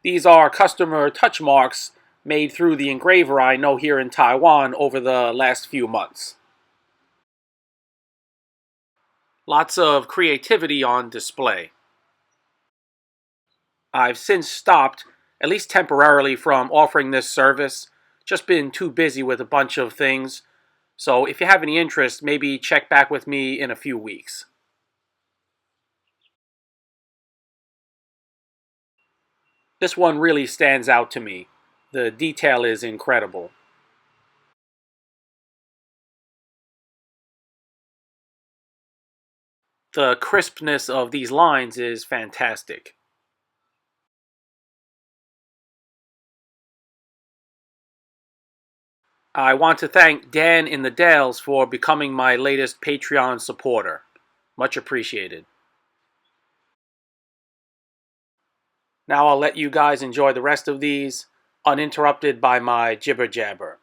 These are customer touch marks made through the engraver I know here in Taiwan over the last few months. Lots of creativity on display. I've since stopped, at least temporarily, from offering this service. Just been too busy with a bunch of things. So if you have any interest, maybe check back with me in a few weeks. This one really stands out to me. The detail is incredible. The crispness of these lines is fantastic. I want to thank Dan in the Dells for becoming my latest Patreon supporter. Much appreciated. Now I'll let you guys enjoy the rest of these, uninterrupted by my jibber jabber.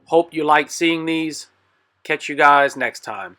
Hope you like seeing these. Catch you guys next time.